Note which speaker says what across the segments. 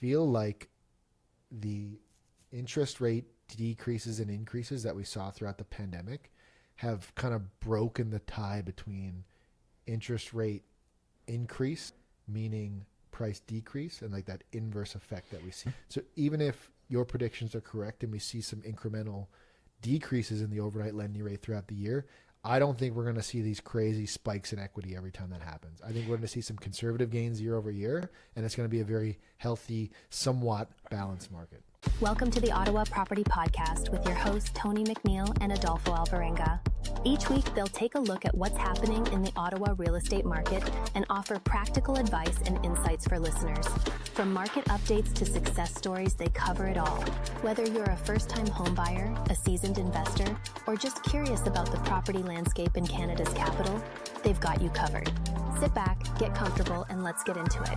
Speaker 1: feel like the interest rate decreases and increases that we saw throughout the pandemic have kind of broken the tie between interest rate increase, meaning price decrease, and like that inverse effect that we see. So even if your predictions are correct and we see some incremental decreases in the overnight lending rate throughout the year, I don't think we're going to see these crazy spikes in equity every time that happens. I think we're going to see some conservative gains year over year, and it's going to be a very healthy, somewhat balanced market.
Speaker 2: Welcome to the Ottawa Property Podcast with your hosts, Tony McNeil and Adolfo ALVARENGA. Each week, they'll take a look at what's happening in the Ottawa real estate market and offer practical advice and insights for listeners. From market updates to success stories, they cover it all. Whether you're a first-time homebuyer, a seasoned investor, or just curious about the property landscape in Canada's capital, they've got you covered. Sit back, get comfortable, and let's get into it.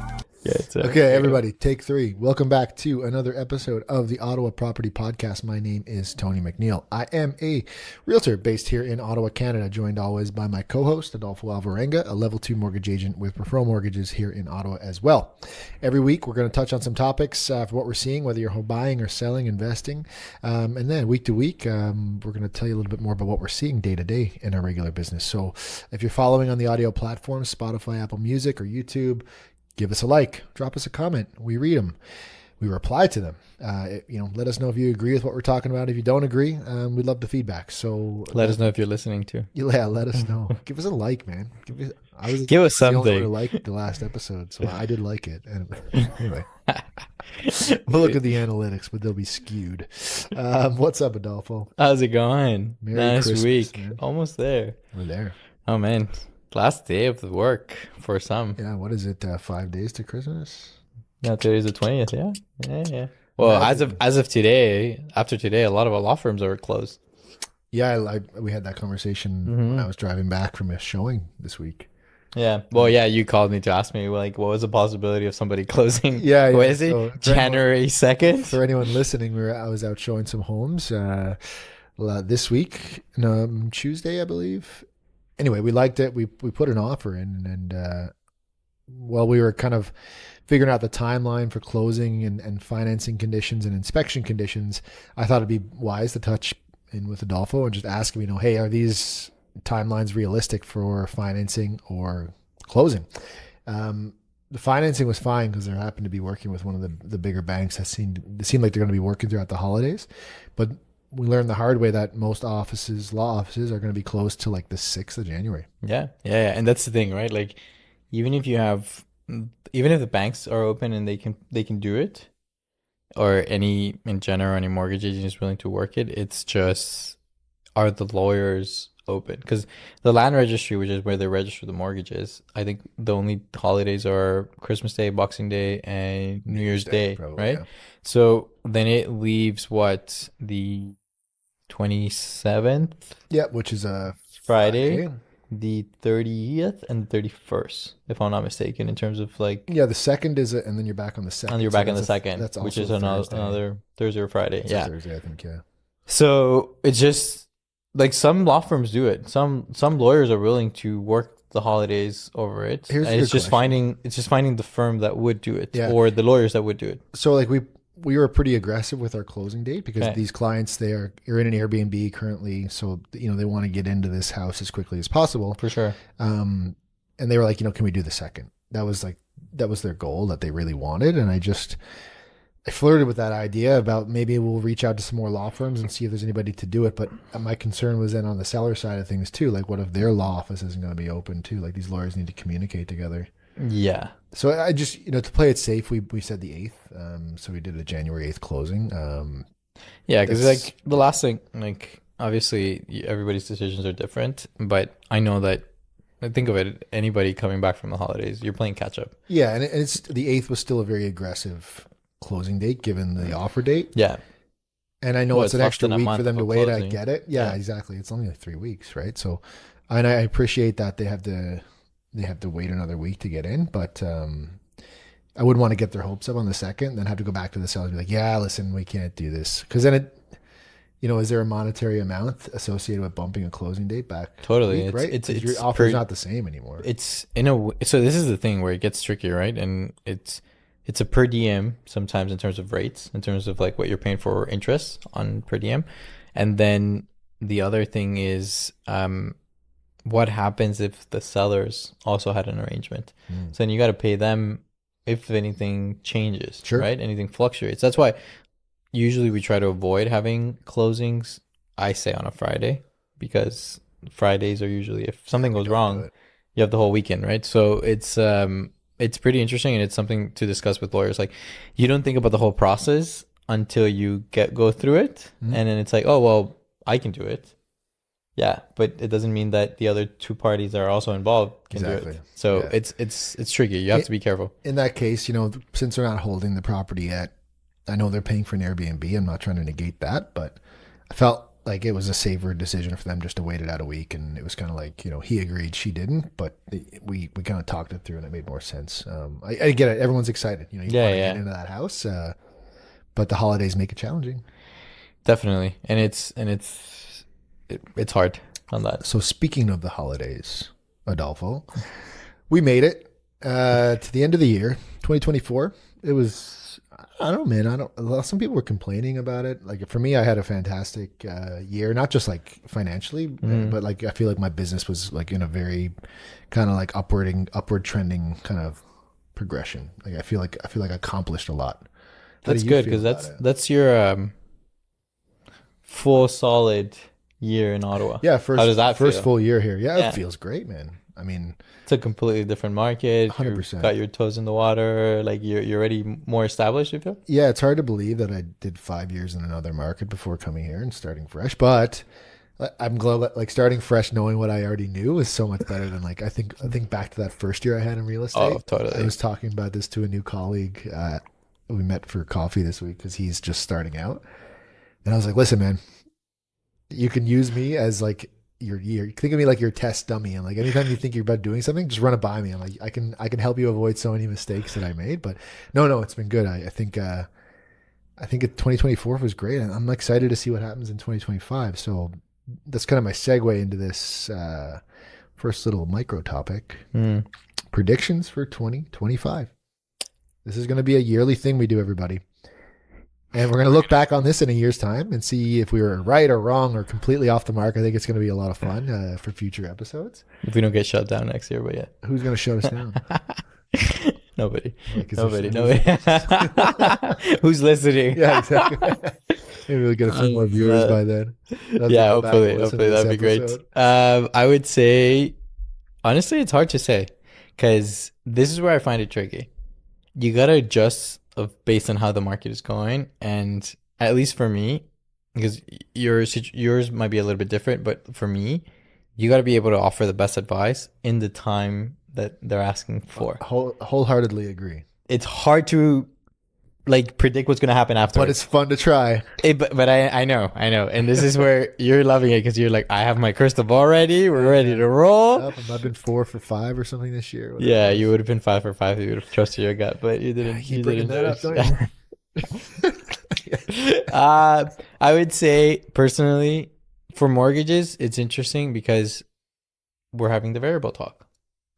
Speaker 1: Okay, everybody, take 3. Welcome back to another episode of the Ottawa Property Podcast. My name is Tony McNeil. I am a realtor based here in Ottawa, Canada, joined always by my co-host, Adolfo ALVARENGA, a level 2 mortgage agent with referral mortgages here in Ottawa as well. Every week, we're going to touch on some topics for what we're seeing, whether you're home buying or selling, investing. And then week to week, we're going to tell you a little bit more about what we're seeing day to day in our regular business. So if you're following on the audio platforms, Spotify, Apple Music, or YouTube, give us a like, drop us a comment. We read them. We reply to them. Let us know if you agree with what we're talking about. If you don't agree, we'd love the feedback. So
Speaker 3: let us know if you're listening too.
Speaker 1: Yeah, let us know. Give us a like, man.
Speaker 3: Give us something.
Speaker 1: The only one who liked the last episode, so I did like it. Anyway, we'll look at the analytics, but they'll be skewed. What's up, Adolfo?
Speaker 3: How's it going?
Speaker 1: Merry Christmas,
Speaker 3: week.
Speaker 1: Man.
Speaker 3: Almost there.
Speaker 1: We're there.
Speaker 3: Oh man. Last day of the work for some.
Speaker 1: Yeah, what is it? 5 days to Christmas?
Speaker 3: No, today's the 20th. Yeah. Well, as of today, after today, a lot of our law firms are closed.
Speaker 1: Yeah, we had that conversation when I was driving back from a showing this week.
Speaker 3: Yeah. Well, yeah, you called me to ask me like, what was the possibility of somebody closing?
Speaker 1: Yeah.
Speaker 3: What is it? So January 2nd?
Speaker 1: For anyone listening, I was out showing some homes this week, Tuesday, I believe. Anyway, we liked it. We put an offer in, and while we were kind of figuring out the timeline for closing and financing conditions and inspection conditions, I thought it'd be wise to touch in with Adolfo and just ask him, hey, are these timelines realistic for financing or closing? The financing was fine because they happened to be working with one of the bigger banks that seemed like they're going to be working throughout the holidays, but we learned the hard way that most law offices are going to be closed till like the 6th of January.
Speaker 3: Yeah. And that's the thing, right? Like, even if the banks are open and they can do it, or any mortgage agent is willing to work it, it's just, are the lawyers open? Because the land registry, which is where they register the mortgages, I think the only holidays are Christmas Day, Boxing Day, and New Year's Day, probably, right? Yeah. So then it leaves the 27th?
Speaker 1: Yeah, which is a
Speaker 3: Friday, the 30th and the 31st, if I'm not mistaken, in terms of like...
Speaker 1: Yeah, the 2nd is and then you're back on the 2nd.
Speaker 3: And you're back on the 2nd, which is another Thursday or Friday.
Speaker 1: It's
Speaker 3: yeah.
Speaker 1: Thursday, I think, yeah.
Speaker 3: So it's just like some law firms do it. Some lawyers are willing to work the holidays over it. It's just finding the firm that would do it, or the lawyers that would do it.
Speaker 1: So like we were pretty aggressive with our closing date because these clients, you're in an Airbnb currently, so they want to get into this house as quickly as possible.
Speaker 3: For sure.
Speaker 1: And they were like, can we do the 2nd? That was their goal that they really wanted, and I flirted with that idea about maybe we'll reach out to some more law firms and see if there's anybody to do it. But my concern was then on the seller side of things too. Like, what if their law office isn't going to be open too? Like, these lawyers need to communicate together.
Speaker 3: Yeah.
Speaker 1: So I just, to play it safe, we said the 8th. So we did a January 8th closing.
Speaker 3: Yeah, because like the last thing, like obviously everybody's decisions are different, but I know that, think of it, anybody coming back from the holidays, you're playing catch up.
Speaker 1: Yeah, and it's the 8th was still a very aggressive closing date given the offer date.
Speaker 3: Yeah.
Speaker 1: And I know it's an extra week for them to wait. I get it. Yeah, exactly. It's only like 3 weeks, right? So, and I appreciate that they have to wait another week to get in, but I wouldn't want to get their hopes up on the 2nd and then have to go back to the seller and be like, yeah, listen, we can't do this. Because then is there a monetary amount associated with bumping a closing date back?
Speaker 3: Totally.
Speaker 1: Week, right? It's your offer's not the same anymore.
Speaker 3: So this is the thing where it gets tricky, right? And it's it's a per diem sometimes in terms of rates, in terms of like what you're paying for interest on per diem. And then the other thing is what happens if the sellers also had an arrangement. So then you got to pay them if anything changes,
Speaker 1: Sure.
Speaker 3: right? Anything fluctuates. That's why usually we try to avoid having closings, I say, on a Friday, because Fridays are usually, if something goes wrong, you have the whole weekend, right? So it's pretty interesting, and it's something to discuss with lawyers. Like, you don't think about the whole process until you go through it, and then it's like, oh well, I can do it. Yeah, but it doesn't mean that the other two parties that are also involved can do it. So it's tricky. You have to be careful.
Speaker 1: In that case, since they're not holding the property yet, I know they're paying for an Airbnb. I'm not trying to negate that, but I felt like it was a safer decision for them just to wait it out a week. And it was kind of like, he agreed, she didn't, but we kind of talked it through and it made more sense. I get it. Everyone's excited. You want to get into that house, but the holidays make it challenging.
Speaker 3: Definitely. And it's hard on that.
Speaker 1: So speaking of the holidays, Adolfo, we made it to the end of the year, 2024. It was, I don't know, man. Some people were complaining about it. Like for me, I had a fantastic year, not just like financially, but like I feel like my business was like in a very kind of like upward trending kind of progression. Like I feel like I accomplished a lot.
Speaker 3: That's good, because that's your full solid year in Ottawa.
Speaker 1: Yeah,
Speaker 3: how does that
Speaker 1: first
Speaker 3: feel?
Speaker 1: Full year here. Yeah, it feels great, man. I mean,
Speaker 3: it's a completely different market.
Speaker 1: 100%.
Speaker 3: You've got your toes in the water. Like you're already more established, you feel?
Speaker 1: Yeah, it's hard to believe that I did 5 years in another market before coming here and starting fresh. But I'm glad that like starting fresh, knowing what I already knew, is so much better than like I think back to that first year I had in real estate.
Speaker 3: Oh, totally.
Speaker 1: I was talking about this to a new colleague. We met for coffee this week because he's just starting out, and I was like, "Listen, man, you can use me as like your think of me like your test dummy, and like anytime you think you're about doing something, just run it by me. I'm like, I can help you avoid so many mistakes that I made. But no, it's been good. I think 2024 was great, and I'm excited to see what happens in 2025. So that's kind of my segue into this first little micro topic. Predictions for 2025. This is going to be a yearly thing we do, everybody. And we're going to look back on this in a year's time and see if we were right or wrong or completely off the mark. I think it's going to be a lot of fun for future episodes.
Speaker 3: If we don't get shut down next year, but yeah.
Speaker 1: Who's going to shut us down?
Speaker 3: Nobody. Nobody. Who's listening?
Speaker 1: Yeah, exactly. Maybe we'll get a few more viewers by then.
Speaker 3: Yeah, hopefully that'd be great. I would say, honestly, it's hard to say, because this is where I find it tricky. You got to adjust based on how the market is going. And at least for me, because yours might be a little bit different, but for me, you got to be able to offer the best advice in the time that they're asking for.
Speaker 1: Wholeheartedly agree.
Speaker 3: It's hard to like predict what's going to happen afterwards.
Speaker 1: But it's fun to try.
Speaker 3: But I know. And this is where you're loving it, because you're like, I have my crystal ball ready. We're ready to roll.
Speaker 1: I've been 4 for 5 or something this year.
Speaker 3: Yeah, you would have been 5 for 5 if you would have trusted your gut, but you didn't.
Speaker 1: Keep bringing that up, don't you?
Speaker 3: I would say personally, for mortgages, it's interesting because we're having the variable talk.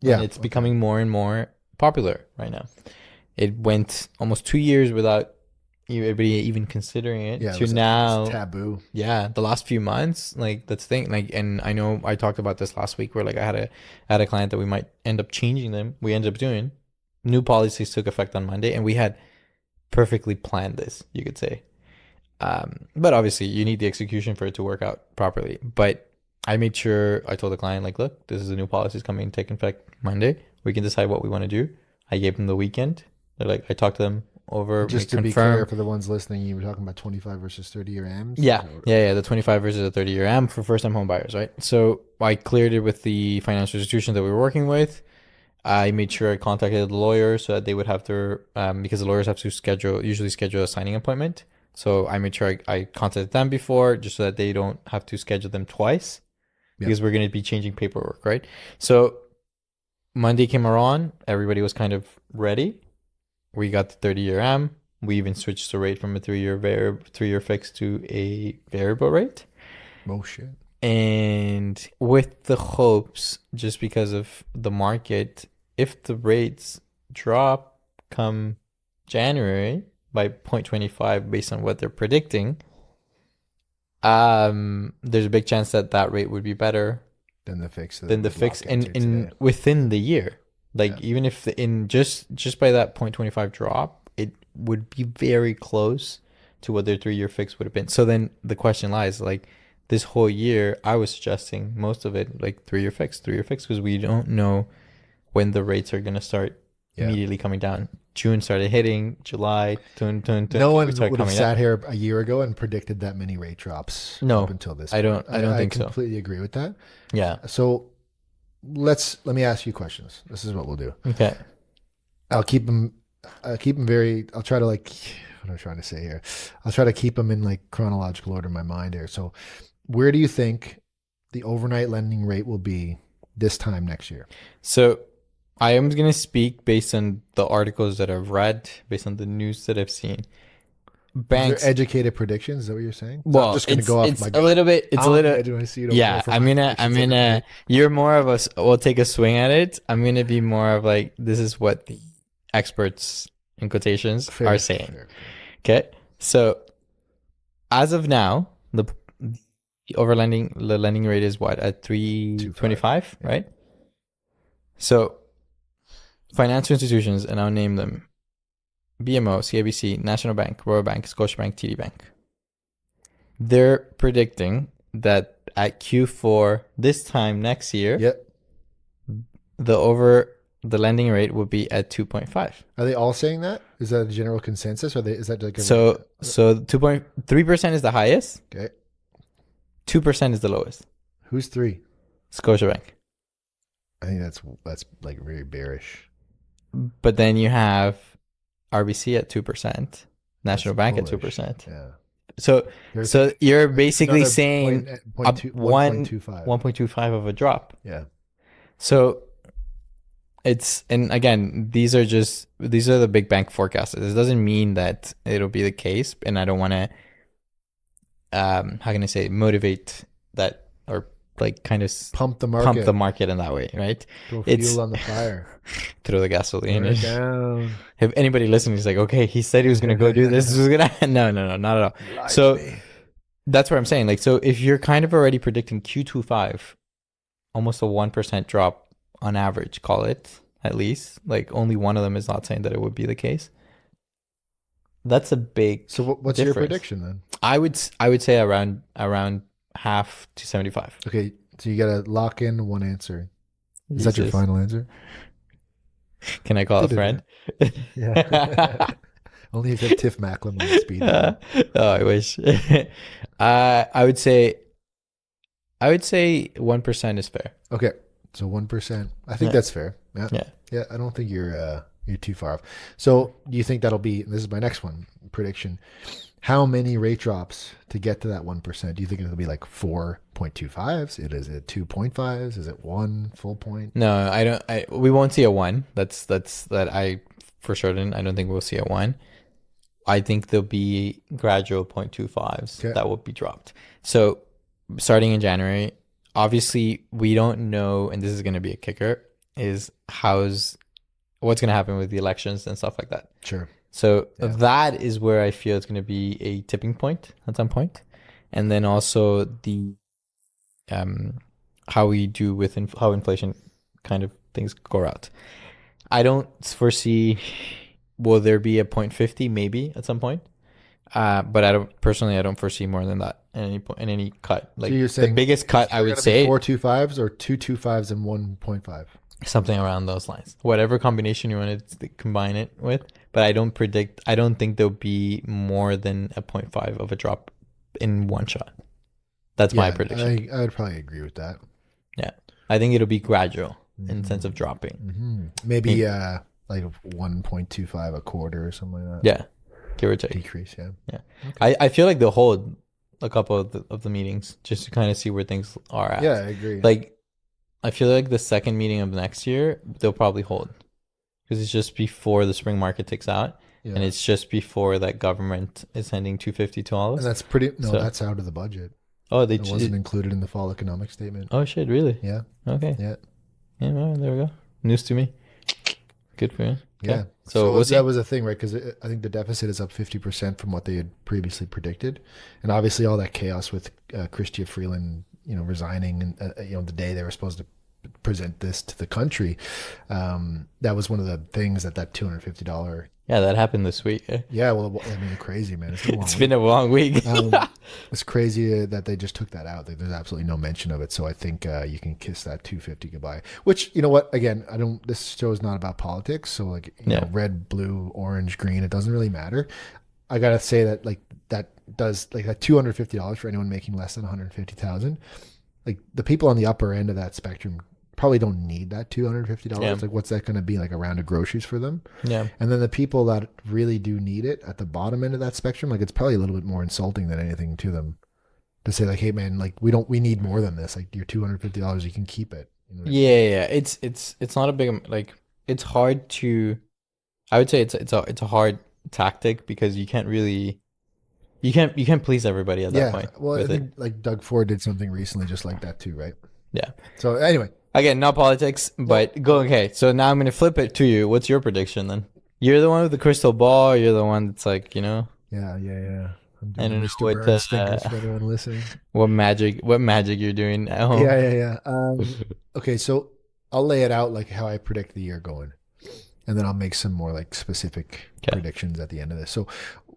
Speaker 3: Yeah, and it's becoming more and more popular right now. It went almost 2 years without everybody even considering it.
Speaker 1: Yeah,
Speaker 3: now
Speaker 1: it's taboo.
Speaker 3: Yeah, the last few months, like that's the thing. Like, and I know I talked about this last week, where like I had a client that we might end up changing them. We ended up doing new policies took effect on Monday, and we had perfectly planned this, you could say. But obviously, you need the execution for it to work out properly. But I made sure I told the client, like, look, this is a new policy coming to take effect Monday. We can decide what we want to do. I gave them the weekend. They're like, I talked to them over.
Speaker 1: Just to be clear for the ones listening, you were talking about 25 versus 30-year AMs?
Speaker 3: Yeah. The 25 versus the 30-year AM for first-time home buyers, right? So I cleared it with the financial institution that we were working with. I made sure I contacted the lawyer so that they would have their, because the lawyers have to usually schedule a signing appointment. So I made sure I contacted them before, just so that they don't have to schedule them twice, because we're going to be changing paperwork, right? So Monday came around, everybody was kind of ready. We got the 30-year AM. We even switched the rate from a 3-year fixed to a variable rate.
Speaker 1: Oh shit.
Speaker 3: And with the hopes, just because of the market, if the rates drop come January by 0.25 based on what they're predicting, there's a big chance that rate would be better
Speaker 1: Than the fix.
Speaker 3: in within the year. Like even if in just by that 0.25 drop, it would be very close to what their 3-year fix would have been. So then the question lies, like this whole year, I was suggesting most of it like 3-year fix, because we don't know when the rates are going to start immediately coming down. June started hitting, July,
Speaker 1: no one would have sat here a year ago and predicted that many rate drops.
Speaker 3: No,
Speaker 1: up until this.
Speaker 3: I don't think so.
Speaker 1: I completely agree with that.
Speaker 3: Yeah.
Speaker 1: So let me ask you questions. This is what we'll do.
Speaker 3: Okay.
Speaker 1: I'll keep them very. I'll try to like. What am I trying to say here? I'll try to keep them in like chronological order in my mind here. So, where do you think the overnight lending rate will be this time next year?
Speaker 3: So, I am going to speak based on the articles that I've read, based on the news that I've seen. Banks,
Speaker 1: educated predictions. Is that what you're saying? So
Speaker 3: well,
Speaker 1: I'm just going to go off
Speaker 3: it's
Speaker 1: my.
Speaker 3: a little bit. It's a little. Yeah, I'm gonna. You're more of a. We'll take a swing at it. I'm gonna be more of like, this is what the experts in quotations are saying. Fair. Okay, so as of now, the lending rate is what, at 3.25, right? So financial institutions, and I'll name them: BMO, CIBC, National Bank, Royal Bank, Scotiabank, TD Bank. They're predicting that at Q4 this time next year, the lending rate would be at 2.5.
Speaker 1: Are they all saying that? Is that a general consensus? Or is that like
Speaker 3: so 2.3% is the highest?
Speaker 1: Okay.
Speaker 3: 2% is the lowest.
Speaker 1: Who's 3?
Speaker 3: Scotiabank.
Speaker 1: I think that's like very bearish.
Speaker 3: But then you have RBC at 2%, National Bank at 2%.
Speaker 1: Yeah.
Speaker 3: So you're basically saying
Speaker 1: 1.25
Speaker 3: of a drop.
Speaker 1: Yeah.
Speaker 3: So and again, these are the big bank forecasts. This doesn't mean that it'll be the case, and I don't want to how can I say, motivate that, or like kind of
Speaker 1: pump the
Speaker 3: market in that way, right?
Speaker 1: Throw fuel on the fire.
Speaker 3: Throw the gasoline.
Speaker 1: Burn it down.
Speaker 3: If anybody listening is like, okay, he said he was going to go do this. This was gonna no, not at all. So that's what I'm saying. Like, so if you're kind of already predicting Q25, almost a 1% drop on average, call it, at least, like only one of them is not saying that it would be the case. That's a big.
Speaker 1: So what's
Speaker 3: difference.
Speaker 1: your prediction then?
Speaker 3: I would say around half to 75.
Speaker 1: Okay, so you got to lock in one answer. Is that your final answer?
Speaker 3: Can I call a friend?
Speaker 1: Yeah. Only if you have Tiff Macklem on the speed.
Speaker 3: Oh, I wish. I would say 1% is fair.
Speaker 1: Okay, so 1%. I think that's fair.
Speaker 3: Yeah.
Speaker 1: I don't think you're too far off. So do you think that'll be? This is my next one prediction. How many rate drops to get to that 1%? Do you think it'll be like 4.25s? Is it 2.5s? Is it 1 full point?
Speaker 3: No, I don't. We won't see a 1. That's I for certain. I don't think we'll see a 1. I think there'll be gradual 0.25s that will be dropped. So starting in January, obviously we don't know, and this is going to be a kicker, is what's going to happen with the elections and stuff like that.
Speaker 1: Sure.
Speaker 3: So that is where I feel it's going to be a tipping point at some point. And then also the how we do with how inflation kind of things go out. I don't foresee, will there be a 0.50 maybe at some point? But I don't foresee more than that in any cut. Like, so you're saying the biggest cut, I would say
Speaker 1: 4 2.5s or 2 2.5s and 1.5.
Speaker 3: Something around those lines. Whatever combination you wanted to combine it with. But I don't think there'll be more than a 0.5 of a drop in one shot. That's my prediction.
Speaker 1: I would probably agree with that.
Speaker 3: Yeah. I think it'll be gradual in sense of dropping.
Speaker 1: Mm-hmm. Maybe like 1.25 a quarter or something like that.
Speaker 3: Yeah. Give or take.
Speaker 1: Decrease, yeah.
Speaker 3: Okay. I feel like they'll hold a couple of the meetings just to kind of see where things are at.
Speaker 1: Yeah, I agree.
Speaker 3: Like, I feel like the second meeting of next year, they'll probably hold. Because it's just before the spring market takes out. Yeah. And it's just before that government is sending $250 to all of us.
Speaker 1: And that's that's out of the budget.
Speaker 3: Oh,
Speaker 1: it wasn't included in the fall economic statement.
Speaker 3: Oh, shit, really?
Speaker 1: Yeah.
Speaker 3: Okay.
Speaker 1: Yeah.
Speaker 3: Yeah, well, there we go. News to me. Good for you.
Speaker 1: Yeah.
Speaker 3: So we'll see.
Speaker 1: that was a thing, right? Because I think the deficit is up 50% from what they had previously predicted, and obviously all that chaos with Chrystia Freeland, resigning, and the day they were supposed to present this to the country. That was one of the things that $250.
Speaker 3: Yeah, that happened this week.
Speaker 1: Yeah, well, I mean, crazy, man.
Speaker 3: It's been a long week.
Speaker 1: It's crazy that they just took that out. There's absolutely no mention of it. So I think you can kiss that 250 goodbye. Which, you know what? Again, this show is not about politics. So like, red, blue, orange, green, it doesn't really matter. I gotta say that that $250 for anyone making less than 150,000. Like the people on the upper end of that spectrum probably don't need that $250.
Speaker 3: Yeah.
Speaker 1: Like what's that going to be, like a round of groceries for them?
Speaker 3: Yeah.
Speaker 1: And then the people that really do need it at the bottom end of that spectrum, like it's probably a little bit more insulting than anything to them to say like, hey man, like we need more than this. Like your $250, you can keep it.
Speaker 3: Yeah. It's not a big, like, it's hard to, I would say it's a hard tactic because you can't please everybody at that point.
Speaker 1: Well, I think like Doug Ford did something recently just like that too, right?
Speaker 3: Yeah.
Speaker 1: So anyway.
Speaker 3: Again, not politics, but go okay. So now I'm going to flip it to you. What's your prediction then? You're the one with the crystal ball. You're the one that's like,
Speaker 1: Yeah. I'm doing Mr.
Speaker 3: what,
Speaker 1: Burns stickers for everyone listening.
Speaker 3: What magic you're doing at home.
Speaker 1: Yeah. Okay, so I'll lay it out like how I predict the year going. And then I'll make some more like specific predictions at the end of this. So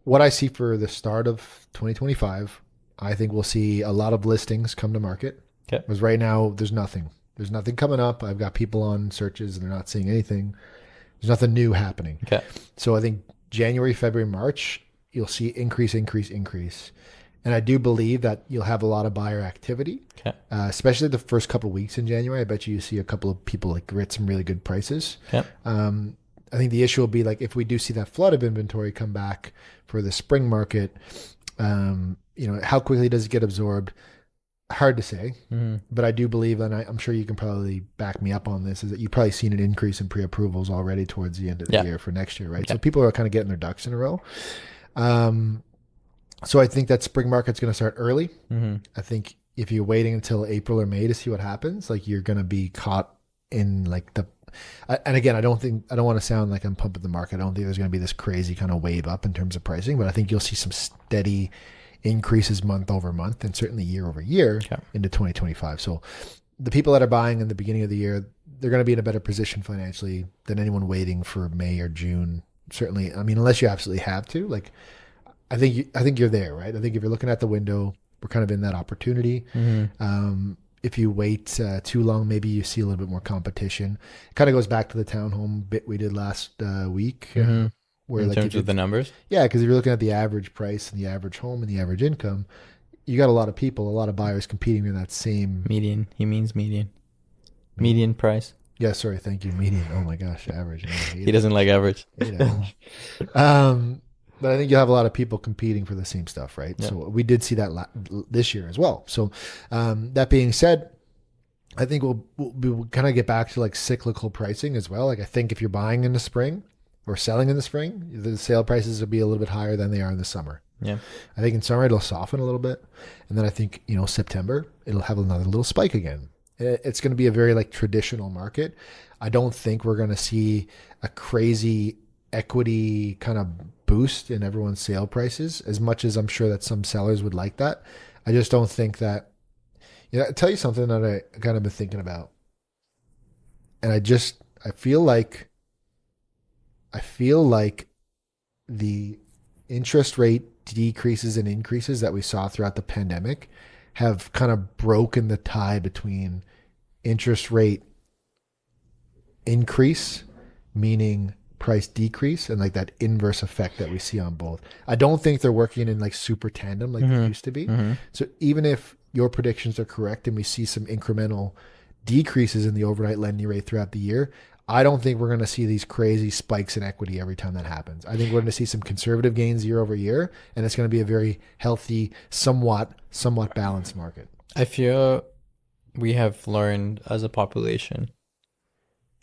Speaker 1: what I see for the start of 2025, I think we'll see a lot of listings come to market.
Speaker 3: Okay.
Speaker 1: Because right now there's nothing. There's nothing coming up. I've got people on searches and they're not seeing anything. There's nothing new happening.
Speaker 3: Okay.
Speaker 1: So I think January, February, March, you'll see increase. And I do believe that you'll have a lot of buyer activity, especially the first couple of weeks in January. I bet you see a couple of people like get some really good prices.
Speaker 3: Okay.
Speaker 1: I think the issue will be like if we do see that flood of inventory come back for the spring market, how quickly does it get absorbed? Hard to say, but I do believe, and I'm sure you can probably back me up on this, is that you've probably seen an increase in pre-approvals already towards the end of the year for next year, right? So people are kind of getting their ducks in a row. So I think that spring market's going to start early. I think if you're waiting until April or May to see what happens, like you're going to be caught in like and again, I don't want to sound like I'm pumping the market. I don't think there's going to be this crazy kind of wave up in terms of pricing, but I think you'll see some steady increases month over month and certainly year over year into 2025. So the people that are buying in the beginning of the year, they're going to be in a better position financially than anyone waiting for May or June. Certainly, I mean, unless you absolutely have to. Like, I think you're there, right? I think if you're looking at the window, we're kind of in that opportunity. If you wait too long, maybe you see a little bit more competition. It kind of goes back to the townhome bit we did last week. Where,
Speaker 3: in terms of the numbers?
Speaker 1: Yeah, because if you're looking at the average price and the average home and the average income, you got a lot of buyers competing in that same...
Speaker 3: Median. He means median. Median price.
Speaker 1: Yeah, sorry. Thank you. Median. Oh my gosh, average.
Speaker 3: He doesn't like average.
Speaker 1: But I think you'll have a lot of people competing for the same stuff, right? Yeah. So we did see that this year as well. So that being said, I think we'll kind of get back to like cyclical pricing as well. Like I think if you're buying in the spring or selling in the spring, the sale prices will be a little bit higher than they are in the summer.
Speaker 3: Yeah.
Speaker 1: I think in summer it'll soften a little bit. And then I think, September, it'll have another little spike again. It's going to be a very like traditional market. I don't think we're going to see a crazy equity kind of boost in everyone's sale prices as much as I'm sure that some sellers would like that. I just don't think that, I'll tell you something that I kind of been thinking about. And I feel like the interest rate decreases and increases that we saw throughout the pandemic have kind of broken the tie between interest rate increase, meaning price decrease, and like that inverse effect that we see on both. I don't think they're working in like super tandem like they used to be. So even if your predictions are correct and we see some incremental decreases in the overnight lending rate throughout the year, I don't think we're going to see these crazy spikes in equity every time that happens. I think we're going to see some conservative gains year over year, and it's going to be a very healthy, somewhat balanced market.
Speaker 3: I feel we have learned as a population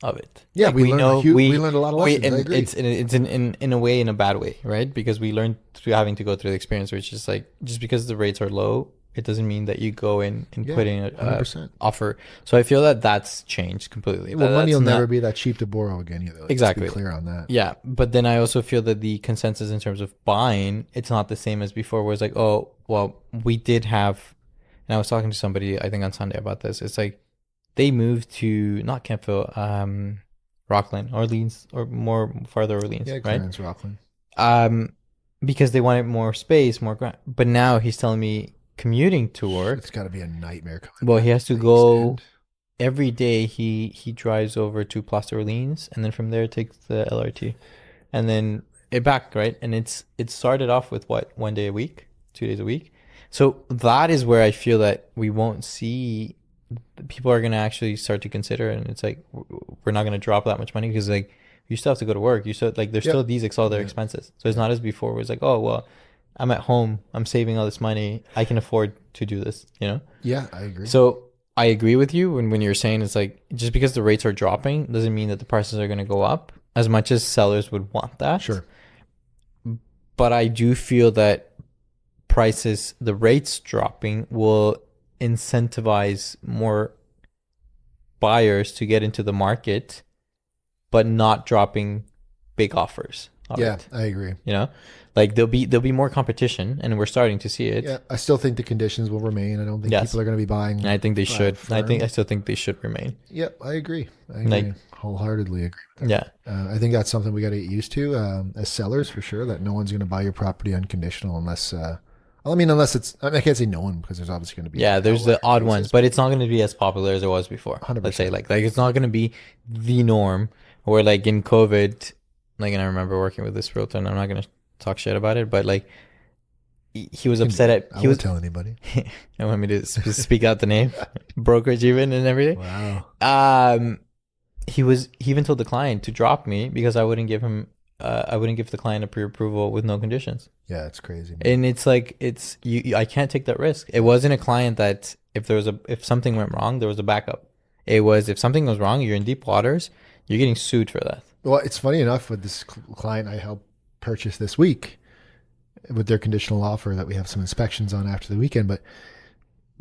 Speaker 3: of it.
Speaker 1: Yeah, like we learned a lot of lessons. I agree.
Speaker 3: It's in a way, in a bad way, right? Because we learned through having to go through the experience, which is like just because the rates are low it doesn't mean that you go in and put in a
Speaker 1: 100%.
Speaker 3: offer. So I feel that that's changed completely.
Speaker 1: Well, money will
Speaker 3: That's
Speaker 1: never be that cheap to borrow again either.
Speaker 3: Exactly.
Speaker 1: Let's be clear on that.
Speaker 3: Yeah, but then I also feel that the consensus in terms of buying, it's not the same as before, where it's like, oh, well, we did have, and I was talking to somebody, I think on Sunday about this. It's like they moved to, not Kempville, Rockland, Orleans, or more farther Orleans,
Speaker 1: Yeah,
Speaker 3: right?
Speaker 1: Clarence, Rockland.
Speaker 3: Because they wanted more space, more ground. But now he's telling me commuting to work.
Speaker 1: It's got to be a nightmare.
Speaker 3: Well, he has to go every day. He drives over to Place Orleans, and then from there takes the LRT, and then it back, right? And it started off with what, 1 day a week, 2 days a week. So that is where I feel that we won't see, people are going to actually start to consider, and it's like we're not going to drop that much money because like you still have to go to work. You still like there's still these other expenses. So it's not as before. Where it's like, oh well, I'm at home, I'm saving all this money, I can afford to do this.
Speaker 1: Yeah, I agree.
Speaker 3: So I agree with you when you're saying it's like just because the rates are dropping doesn't mean that the prices are going to go up as much as sellers would want that.
Speaker 1: Sure.
Speaker 3: But I do feel that the rates dropping will incentivize more buyers to get into the market, but not dropping big offers.
Speaker 1: I agree.
Speaker 3: Like there'll be more competition, and we're starting to see it.
Speaker 1: Yeah, I still think the conditions will remain. I don't think people are going to be buying.
Speaker 3: And I think they should. I still think they should remain.
Speaker 1: Yep, I agree. Wholeheartedly agree with that.
Speaker 3: Yeah.
Speaker 1: I think that's something we got to get used to as sellers, for sure, that no one's going to buy your property unconditional unless it's, I can't say no one, because there's obviously going to be.
Speaker 3: Yeah, there's the odd ones, but it's not going to be as popular as it was before.
Speaker 1: 100%.
Speaker 3: Let's say like it's not going to be the norm, or like in COVID, like, and I remember working with this realtor, and I'm not going to talk shit about it, but like he was upset at,
Speaker 1: I won't tell anybody.
Speaker 3: I want me to speak out the name, brokerage even and everything.
Speaker 1: Wow.
Speaker 3: He even told the client to drop me because I wouldn't give the client a pre-approval with no conditions.
Speaker 1: Yeah, it's crazy, man.
Speaker 3: And it's like, I can't take that risk. It wasn't a client that if something went wrong, there was a backup. It was, if something goes wrong, you're in deep waters, you're getting sued for that.
Speaker 1: Well, it's funny enough with this client I helped purchase this week with their conditional offer that we have some inspections on after the weekend, but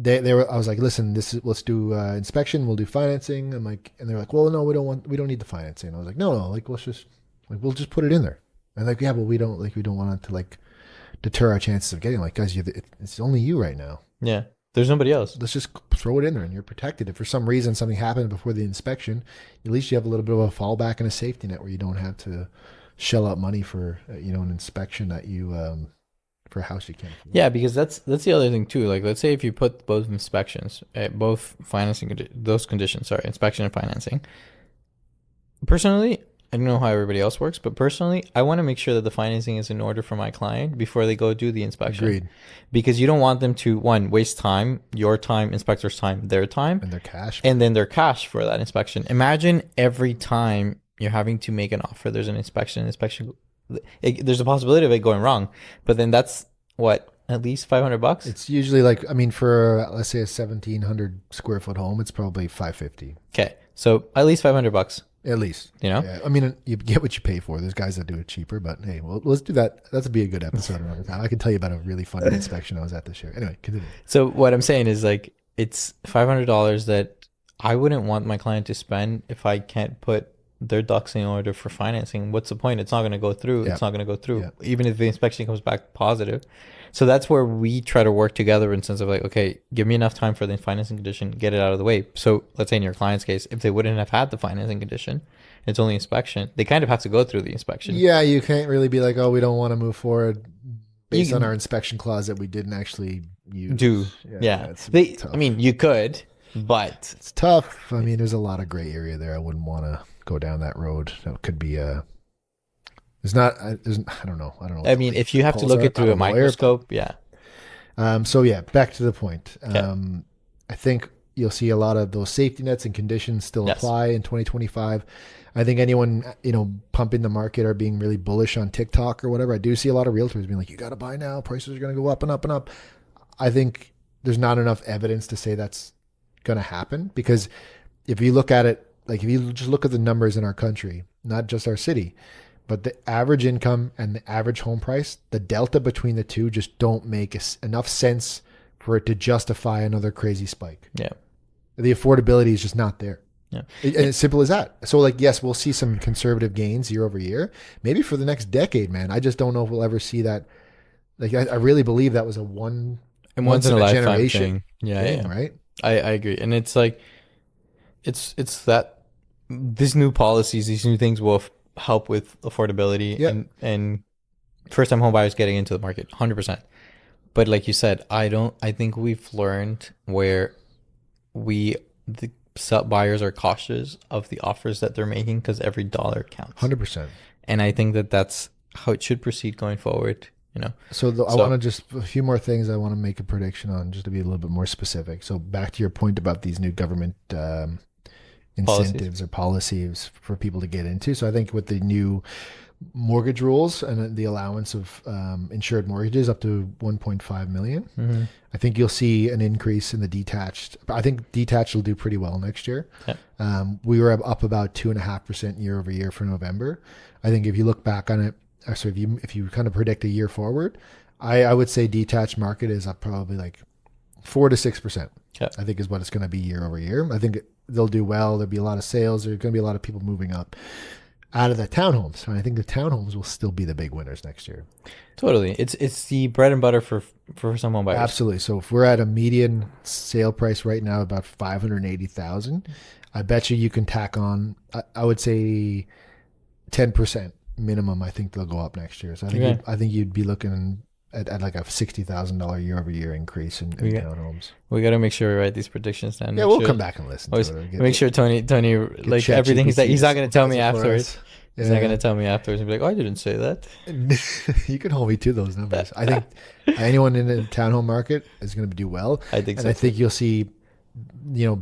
Speaker 1: I was like, listen, let's do inspection, we'll do financing. I'm like, and they're like, well, no, we don't need the financing. I was like, no, like we'll just put it in there. And like, yeah, but we don't want it to like deter our chances of getting, like, guys, it's only you right now.
Speaker 3: Yeah. There's nobody else.
Speaker 1: Let's just throw it in there and you're protected. If for some reason something happened before the inspection, at least you have a little bit of a fallback and a safety net where you don't have to shell out money for, an inspection that you, for a house you can't afford.
Speaker 3: Yeah, because that's the other thing too. Like, let's say if you put both inspections, both financing, those conditions, inspection and financing. Personally, I don't know how everybody else works, but personally, I want to make sure that the financing is in order for my client before they go do the inspection.
Speaker 1: Agreed.
Speaker 3: Because you don't want them to, one, waste time, your time, inspector's time, their time.
Speaker 1: And their cash.
Speaker 3: And then their cash for that inspection. Imagine every time you're having to make an offer, there's an inspection. There's a possibility of it going wrong. But then that's, what, at least $500? It's
Speaker 1: usually like, for, let's say, a 1,700 square foot home, it's probably $550.
Speaker 3: Okay. So at least $500.
Speaker 1: At least.
Speaker 3: Yeah.
Speaker 1: You get what you pay for. There's guys that do it cheaper, but hey, well, let's do that. That'll be a good episode another time. I can tell you about a really fun inspection I was at this year. Anyway, continue.
Speaker 3: So what I'm saying is, like, it's $500 that I wouldn't want my client to spend if I can't put their ducks in order for financing. What's the point? It's not going to go through. Yeah. It's not going to go through, even if the inspection comes back positive. So that's where we try to work together in sense of like, okay, give me enough time for the financing condition, get it out of the way. So let's say in your client's case, if they wouldn't have had the financing condition, it's only inspection, they kind of have to go through the inspection. Yeah,
Speaker 1: you can't really be like, oh, we don't want to move forward based on our inspection clause that we didn't actually use.
Speaker 3: Yeah. You could, but
Speaker 1: it's tough. There's a lot of gray area there. I wouldn't want to go down that road. That could be I don't know.
Speaker 3: If you have to look it through a microscope,
Speaker 1: So back to the point. I think you'll see a lot of those safety nets and conditions still apply in 2025. I think anyone, pumping the market or being really bullish on TikTok or whatever, I do see a lot of realtors being like, you got to buy now. Prices are going to go up and up and up. I think there's not enough evidence to say that's going to happen, because if you look at it, like if you just look at the numbers in our country, not just our city, but the average income and the average home price, the delta between the two just don't make enough sense for it to justify another crazy spike.
Speaker 3: Yeah.
Speaker 1: The affordability is just not there.
Speaker 3: Yeah.
Speaker 1: And it's simple as that. So like, yes, we'll see some conservative gains year over year, maybe for the next decade, man. I just don't know if we'll ever see that. Like, I really believe that was a once in a
Speaker 3: lifetime
Speaker 1: generation
Speaker 3: thing. Yeah.
Speaker 1: right?
Speaker 3: I agree. And it's like, it's that these new policies, these new things will help with affordability and first time home buyers getting into the market 100%. But like you said, I think we've learned where the buyers are cautious of the offers that they're making because every dollar counts.
Speaker 1: 100%.
Speaker 3: And I think that's how it should proceed going forward.
Speaker 1: So I want to just a few more things I want to make a prediction on, just to be a little bit more specific. So back to your point about these new government incentives or policies for people to get into. So I think with the new mortgage rules and the allowance of insured mortgages up to 1.5 million, I think you'll see an increase in the detached. I think detached will do pretty well next year. We were up about 2.5% year over year for November. I think if you look back on it, so if you kind of predict a year forward, I would say detached market is up probably like 4 to 6%. I think is what it's going to be year over year. I think they'll do well. There'll be a lot of sales. There's going to be a lot of people moving up out of the townhomes. And I think the townhomes will still be the big winners next year.
Speaker 3: Totally. It's the bread and butter for some home buyers.
Speaker 1: Absolutely. So if we're at a median sale price right now, about 580,000, I bet you can tack on, I would say 10% minimum. I think they'll go up next year. So I think you'd be looking at like a $60,000 year over year increase in townhomes.
Speaker 3: We got to make sure we write these predictions down.
Speaker 1: Yeah, we'll come back and listen.
Speaker 3: Make sure Tony, like everything he's not going to tell me afterwards. He's not going to tell me afterwards and be like, "Oh, I didn't say that."
Speaker 1: You can hold me to those numbers. I think anyone in the townhome market is going to do well.
Speaker 3: I think so.
Speaker 1: And I think you'll see,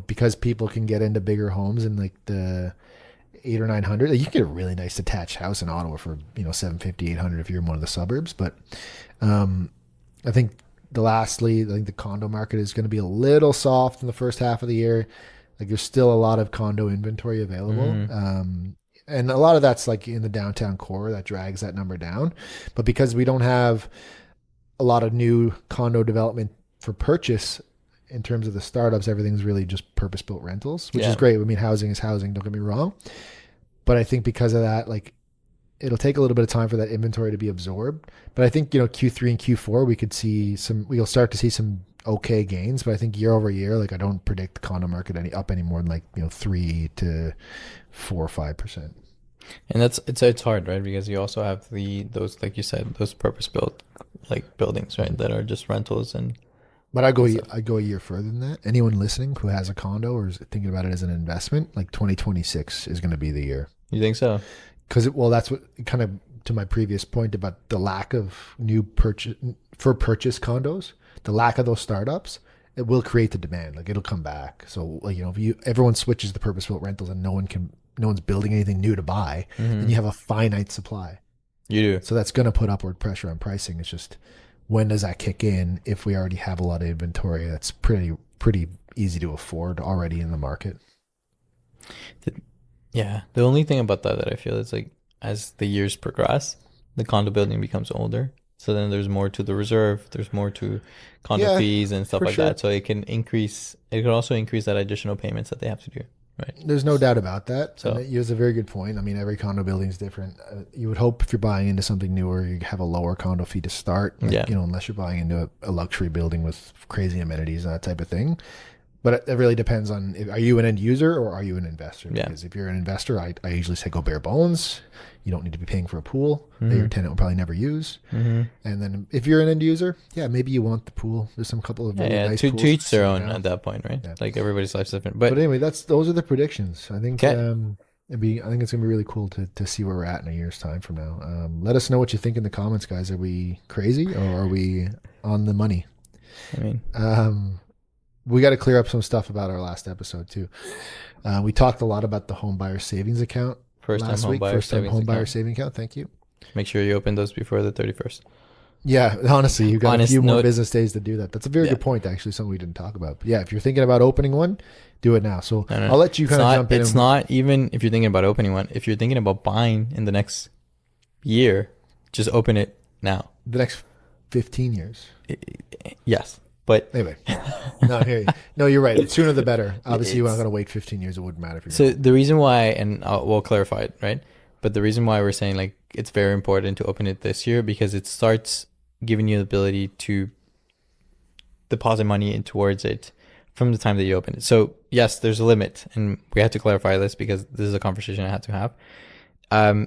Speaker 1: because people can get into bigger homes and like the 800 or 900, you can get a really nice detached house in Ottawa for 750, 800 if you're in one of the suburbs. But I think the condo market is going to be a little soft in the first half of the year. Like there's still a lot of condo inventory available. And a lot of that's like in the downtown core that drags that number down. But because we don't have a lot of new condo development for purchase in terms of the startups, everything's really just purpose-built rentals, which is great. I mean, housing is housing, don't get me wrong. But I think because of that, like it'll take a little bit of time for that inventory to be absorbed. But I think, Q3 and Q4, we'll start to see some okay gains. But I think year over year, like I don't predict the condo market any more than 3 to 4 or 5%.
Speaker 3: And it's hard, right? Because you also have those, like you said, those purpose-built like buildings, right? That are just rentals
Speaker 1: But I go a year further than that. Anyone listening who has a condo or is thinking about it as an investment, like 2026 is going to be the year.
Speaker 3: You think so?
Speaker 1: Because that's what kind of to my previous point about the lack of new purchase condos, the lack of those startups, it will create the demand. Like it'll come back. So like if everyone switches to purpose-built rentals and no one's building anything new to buy, then you have a finite supply.
Speaker 3: You do.
Speaker 1: So that's going to put upward pressure on pricing. It's just when does that kick in if we already have a lot of inventory that's pretty easy to afford already in the market?
Speaker 3: The only thing about that I feel is like as the years progress, the condo building becomes older. So then there's more to the reserve. There's more to condo fees and stuff like that. So it can also increase that additional payments that they have to do. Right.
Speaker 1: There's no doubt about that. So it's a very good point. I mean, every condo building is different. You would hope if you're buying into something newer, you have a lower condo fee to start. Unless you're buying into a luxury building with crazy amenities and that type of thing. But it really depends on, are you an end user or are you an investor? Because if you're an investor, I usually say go bare bones. You don't need to be paying for a pool that your tenant will probably never use. And then if you're an end user, maybe you want the pool. There's some couple of really nice pools.
Speaker 3: To each their own at that point, right? Yeah. Like everybody's life's different. But
Speaker 1: anyway, those are the predictions. I think I think it's gonna be really cool to see where we're at in a year's time from now. Let us know what you think in the comments, guys. Are we crazy or are we on the money?
Speaker 3: I mean,
Speaker 1: we got to clear up some stuff about our last episode too. We talked a lot about the home buyer savings account. First time home buyer saving account. Thank you.
Speaker 3: Make sure you open those before the 31st.
Speaker 1: Yeah, honestly, you've got a few more business days to do that. That's a very good point, actually, something we didn't talk about. But if you're thinking about opening one, do it now. So I'll let you kind of jump in.
Speaker 3: It's not even if you're thinking about opening one. If you're thinking about buying in the next year, just open it now.
Speaker 1: The next 15 years.
Speaker 3: Yes. But
Speaker 1: Anyway, no, I hear you. No, you're right. The sooner the better. Obviously, you're not
Speaker 3: it's,
Speaker 1: going to wait 15 years. It wouldn't matter if you're
Speaker 3: so
Speaker 1: going.
Speaker 3: the reason why, and we'll clarify it, right? But the reason why we're saying like it's very important to open it this year because it starts giving you the ability to deposit money in towards it from the time that you open it. So yes, there's a limit, and we had to clarify this because this is a conversation I had to have.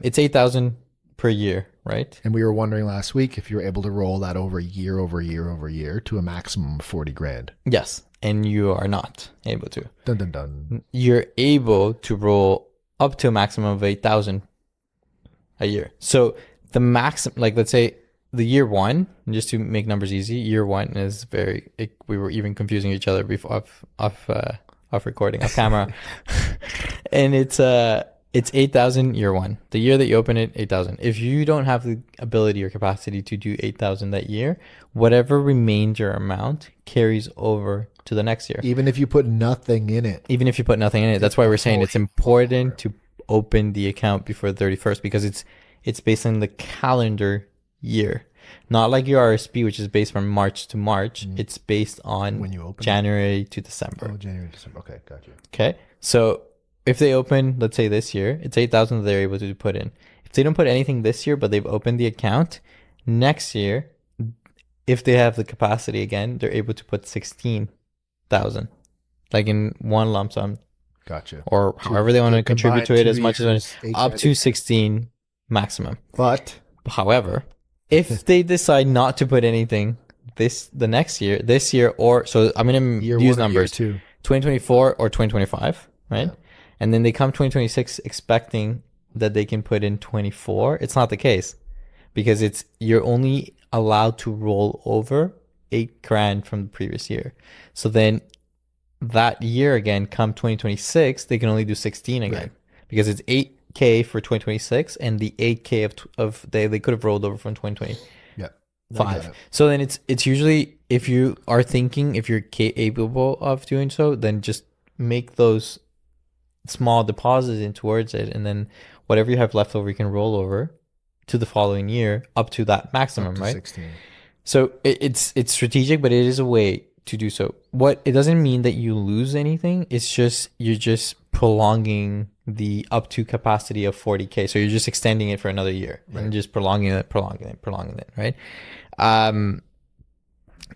Speaker 3: It's 8,000 per year, right?
Speaker 1: And we were wondering last week if you were able to roll that over year over year over year to a maximum of 40 grand.
Speaker 3: Yes, and you are not able to.
Speaker 1: Dun dun dun.
Speaker 3: You're able to roll up to a maximum of 8,000 a year. So the maximum, like let's say the year one, just to make numbers easy, year one is we were even confusing each other before off recording, off camera, and it's 8,000 year one. The year that you open it, 8,000. If you don't have the ability or capacity to do 8,000 that year, whatever remainder amount carries over to the next year.
Speaker 1: Even if you put nothing in it.
Speaker 3: Even if you put nothing in it. That's why we're saying it's important to open the account before the 31st because it's based on the calendar year. Not like your RSP, which is based from March to March. It's based on
Speaker 1: When you open
Speaker 3: January to December.
Speaker 1: Oh, January, December. Okay, gotcha.
Speaker 3: Okay. So if they open, let's say this year, it's 8,000 that they're able to put in. If they don't put anything this year, but they've opened the account, next year, if they have the capacity again, they're able to put 16,000, like in one lump sum,
Speaker 1: Gotcha.
Speaker 3: or however they want to contribute to it, as much as up to
Speaker 1: 16.
Speaker 3: 16 maximum.
Speaker 1: But
Speaker 3: However, if they decide not to put anything this year, or so I'm going to use numbers, 2024 or 2025, right? Yeah. And then they come 2026 expecting that they can put in 24. It's not the case because you're only allowed to roll over 8 grand from the previous year. So then that year again, come 2026, they can only do 16 again, right? Because it's 8K for 2026 and the 8K of they could have rolled over from 2025. So then it's usually, if you are thinking, if you're capable of doing so, then just make those small deposits in towards it, and then whatever you have left over you can roll over to the following year up to that maximum, right?
Speaker 1: 16.
Speaker 3: So it's strategic, but it is a way to do so. It doesn't mean that you lose anything. It's just you're just prolonging the up to capacity of 40K. So you're just extending it for another year, right? And just prolonging it, right?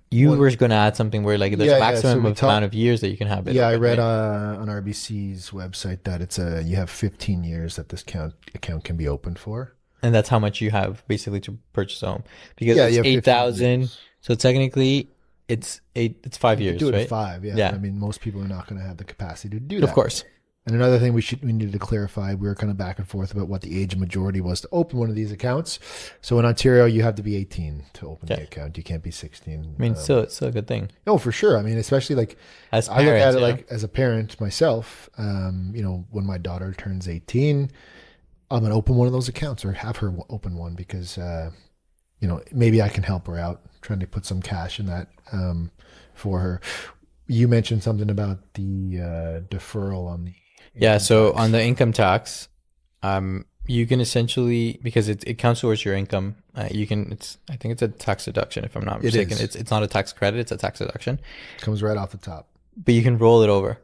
Speaker 3: You were going to add something where like there's a maximum amount of years that you can have it.
Speaker 1: Yeah, I read on RBC's website that it's you have 15 years that this account can be opened for.
Speaker 3: And that's how much you have basically to purchase a home, because it's 8,000. So technically it's 5 years,
Speaker 1: do it
Speaker 3: right?
Speaker 1: in 5, yeah. I mean, most people are not going to have the capacity to do that.
Speaker 3: Of course.
Speaker 1: And another thing we needed to clarify, we were kind of back and forth about what the age of majority was to open one of these accounts. So in Ontario, you have to be 18 to open the account. You can't be 16.
Speaker 3: I mean, it's still a good thing.
Speaker 1: No, for sure. I mean, especially like
Speaker 3: as
Speaker 1: parents, I look at it like as a parent myself, when my daughter turns 18, I'm going to open one of those accounts or have her open one because, maybe I can help her out trying to put some cash in that for her. You mentioned something about the deferral on the
Speaker 3: so on the income tax, you can essentially, because it counts towards your income, I think it's a tax deduction if I'm not mistaken. It's not a tax credit, it's a tax deduction.
Speaker 1: It comes right off the top.
Speaker 3: But you can roll it over.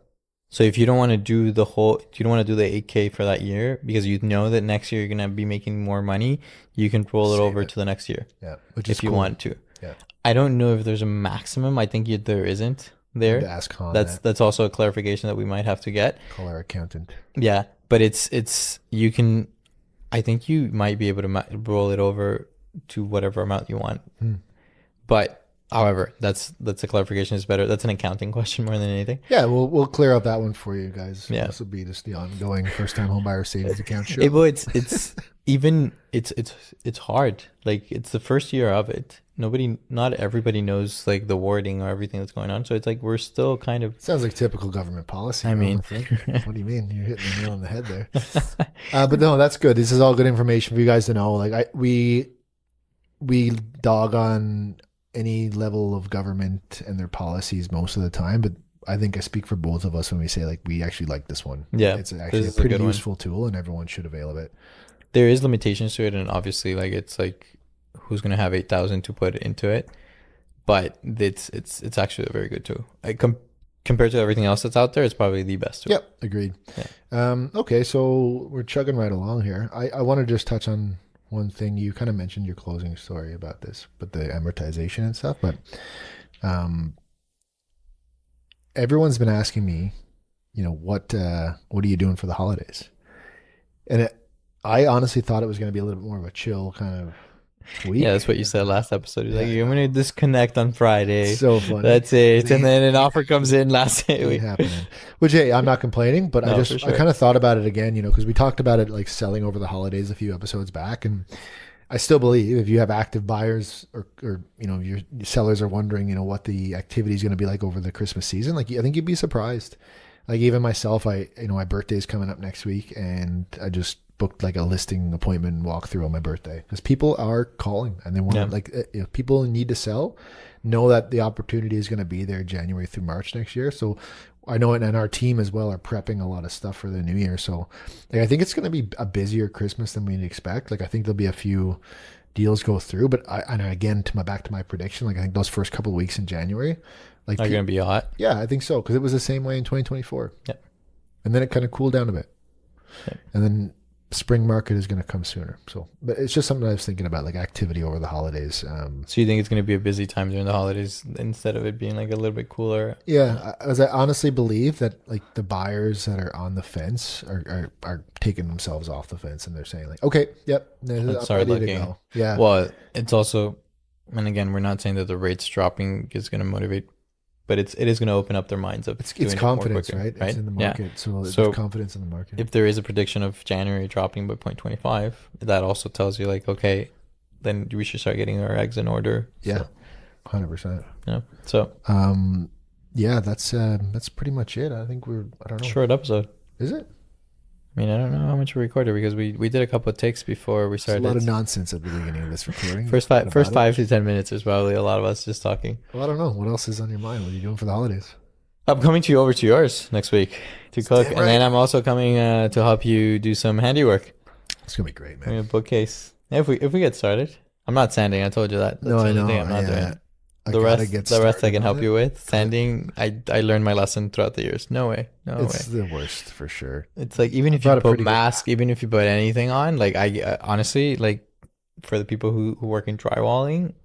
Speaker 3: So if you don't want to do the 8K for that year because you know that next year you're going to be making more money, you can roll it over to the next year.
Speaker 1: Yeah, which is
Speaker 3: if you want to.
Speaker 1: Yeah.
Speaker 3: I don't know if there's a maximum. I think there isn't. There,
Speaker 1: ask Con
Speaker 3: that's also a clarification that we might have to get.
Speaker 1: Call our accountant.
Speaker 3: Yeah, but it's you can. I think you might be able to roll it over to whatever amount you want. But however, that's a clarification. Is better. That's an accounting question more than anything.
Speaker 1: Yeah, we'll clear up that one for you guys.
Speaker 3: Yeah,
Speaker 1: this will be just the ongoing first time home buyer savings account show.
Speaker 3: It's even it's hard. Like it's the first year of it. Not everybody knows like the wording or everything that's going on. So it's like we're still kind of.
Speaker 1: Sounds like typical government policy.
Speaker 3: I mean,
Speaker 1: what do you mean? You're hitting the nail on the head there. But no, that's good. This is all good information for you guys to know. Like we dog on any level of government and their policies most of the time, but I think I speak for both of us when we say like we actually like this one.
Speaker 3: Yeah,
Speaker 1: it's actually a pretty useful tool, and everyone should avail of it.
Speaker 3: There is limitations to it, and obviously, like it's like who's going to have 8,000 to put into it, but it's actually a very good tool. Compared to everything else that's out there, it's probably the best tool.
Speaker 1: Yep, agreed. Okay, so we're chugging right along here. I want to just touch on one thing. You kind of mentioned your closing story about this, but the amortization and stuff. But everyone's been asking me, what are you doing for the holidays? And I honestly thought it was going to be a little bit more of a chill kind of week.
Speaker 3: Yeah, that's what you said last episode. You're like, I'm going to disconnect on Friday.
Speaker 1: So funny.
Speaker 3: That's it. And then an offer comes in last day.
Speaker 1: It happening. Which, hey, I'm not complaining, but I kind of thought about it again, because we talked about it like selling over the holidays a few episodes back. And I still believe if you have active buyers or your sellers are wondering, what the activity is going to be like over the Christmas season, like I think you'd be surprised. Like even myself, my birthday is coming up next week, and I just booked like a listing appointment and walk through on my birthday because people are calling and they want if people need to sell, know that the opportunity is going to be there January through March next year. So I know, and our team as well are prepping a lot of stuff for the new year. So I think it's going to be a busier Christmas than we'd expect. Like I think there'll be a few deals go through, but again, back to my prediction, like I think those first couple of weeks in January, like
Speaker 3: are going to be hot.
Speaker 1: Yeah, I think so, because it was the same way in 2024.
Speaker 3: Yeah,
Speaker 1: and then it kind of cooled down a bit, and then spring market is going to come sooner. So, but it's just something I was thinking about, like activity over the holidays.
Speaker 3: So you think it's going to be a busy time during the holidays instead of it being like a little bit cooler?
Speaker 1: Yeah, as I honestly believe that like the buyers that are on the fence are taking themselves off the fence and they're saying like, okay, yep,
Speaker 3: start looking.
Speaker 1: Go. Yeah.
Speaker 3: Well, it's also, and again, we're not saying that the rates dropping is going to motivate, but it is going to open up their minds up.
Speaker 1: It's confidence, right? It's in the market. Yeah. So there's confidence in the market.
Speaker 3: If there is a prediction of January dropping by 0.25, that also tells you like, okay, then we should start getting our eggs in order.
Speaker 1: Yeah. 100%.
Speaker 3: Yeah. So,
Speaker 1: yeah, that's pretty much it. I think I don't know.
Speaker 3: Short episode.
Speaker 1: Is it?
Speaker 3: I mean, I don't know how much we recorded because we did a couple of takes before we started.
Speaker 1: There's a lot of nonsense at the beginning of this recording.
Speaker 3: First 5 to 10 minutes is probably a lot of us just talking.
Speaker 1: Well, I don't know. What else is on your mind? What are you doing for the holidays?
Speaker 3: I'm coming over to yours next week to cook. Right. And then I'm also coming to help you do some handiwork.
Speaker 1: It's going to be great, man.
Speaker 3: A bookcase. If we get started. I'm not sanding. I told you that.
Speaker 1: That's I know.
Speaker 3: I'm not doing. The rest I can help you with. Sanding, I learned my lesson throughout the years. No way.
Speaker 1: It's the worst for sure.
Speaker 3: It's like even if you put mask, even if you put anything on, like I honestly, like for the people who work in drywalling,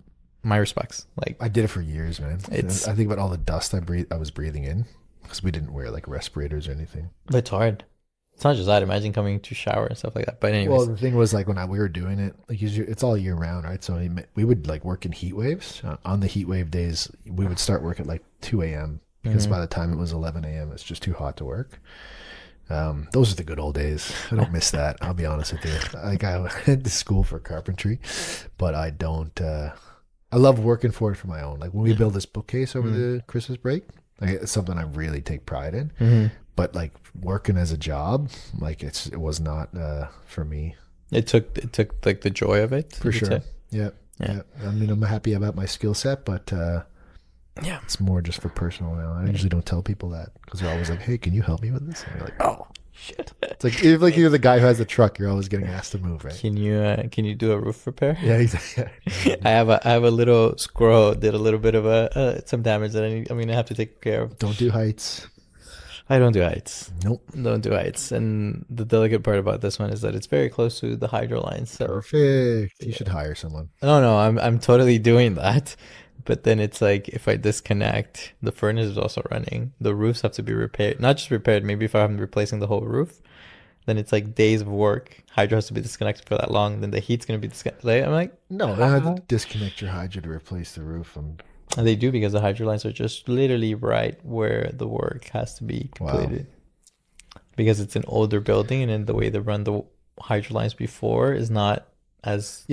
Speaker 3: my respects. Like
Speaker 1: I did it for years, man. I think about all the dust I was breathing in because we didn't wear like respirators or anything.
Speaker 3: But it's hard. It's not just that. Imagine coming to shower and stuff like that. But anyways.
Speaker 1: Well, the thing was like when we were doing it, like it's all year round, right? So we would like work in heat waves. On the heat wave days, we would start work at like 2 a.m. because by the time it was 11 a.m., it's just too hot to work. Those are the good old days. I don't miss that. I'll be honest with you. Like I went to school for carpentry, but I don't. I love working for it for my own. Like when we build this bookcase over the Christmas break, like it's something I really take pride in. But like working as a job, like it was not for me.
Speaker 3: It took like the joy of it
Speaker 1: for sure. Yeah. I mean, I'm happy about my skill set, but it's more just for personal now. I usually don't tell people that because they're always like, "Hey, can you help me with this?" And you're like, "Oh shit!" It's like if you're the guy who has the truck, you're always getting asked to move, right?
Speaker 3: Can you do a roof repair?
Speaker 1: Yeah, exactly.
Speaker 3: I have a little squirrel did a little bit of some damage that I have to take care of.
Speaker 1: Don't do heights.
Speaker 3: I don't do heights.
Speaker 1: Nope.
Speaker 3: Don't do heights. And the delicate part about this one is that it's very close to the hydro lines. So
Speaker 1: perfect. You should hire someone.
Speaker 3: No, I'm totally doing that. But then it's like if I disconnect, the furnace is also running. The roofs have to be repaired. Not just repaired, maybe if I'm replacing the whole roof, then it's like days of work. Hydro has to be disconnected for that long. Then the heat's going to be disconnected. I'm like,
Speaker 1: no, I have to disconnect your hydro to replace the roof.
Speaker 3: And they do because the hydro lines are just literally right where the work has to be completed. Wow. Because it's an older building and then the way they run the hydro lines before is not as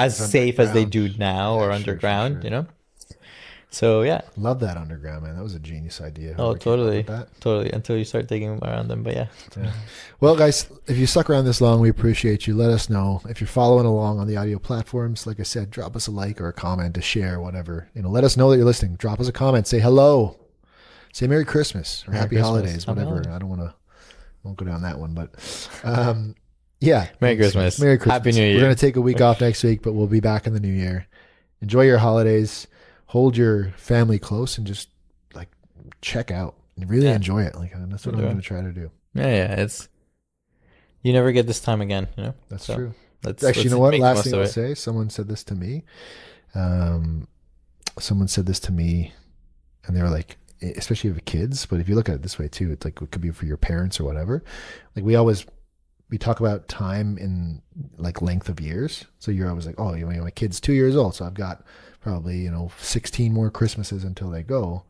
Speaker 3: safe as they do now or underground, sure. So yeah.
Speaker 1: Love that underground, man. That was a genius idea.
Speaker 3: Oh, totally. Totally. Until you start digging around them. But yeah.
Speaker 1: Well, guys, if you stuck around this long, we appreciate you. Let us know. If you're following along on the audio platforms, like I said, drop us a like or a comment, a share, whatever. Let us know that you're listening. Drop us a comment. Say hello. Say Merry Christmas or Happy Holidays, whatever. I won't go down that one, but yeah.
Speaker 3: Merry Christmas.
Speaker 1: Merry Christmas.
Speaker 3: Happy New Year.
Speaker 1: We're going to take a week off next week, but we'll be back in the new year. Enjoy your holidays. hold your family close and just like check out and really enjoy it. Like that's what I'm going to try to do.
Speaker 3: Yeah. It's, you never get this time again, you know?
Speaker 1: That's true.
Speaker 3: Actually,
Speaker 1: you know what? Last thing I'll say, someone said this to me. And they were like, especially if you have kids, but if you look at it this way too, it's like it could be for your parents or whatever. Like we talk about time in like length of years. So you're always like, oh, you know, my kid's 2 years old, so I've got probably 16 more Christmases until they go,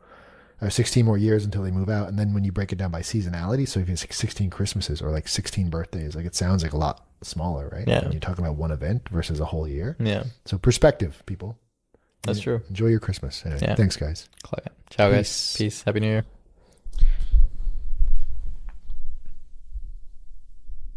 Speaker 1: or 16 more years until they move out. And then when you break it down by seasonality, so if it's 16 Christmases or like 16 birthdays, like it sounds like a lot smaller, right?
Speaker 3: Yeah.
Speaker 1: When you're talking about one event versus a whole year.
Speaker 3: Yeah.
Speaker 1: So perspective, people.
Speaker 3: That's true.
Speaker 1: Enjoy your Christmas. Anyway,
Speaker 3: Yeah.
Speaker 1: Thanks, guys.
Speaker 3: Ciao,
Speaker 1: Peace.
Speaker 3: guys. Peace. Happy New Year.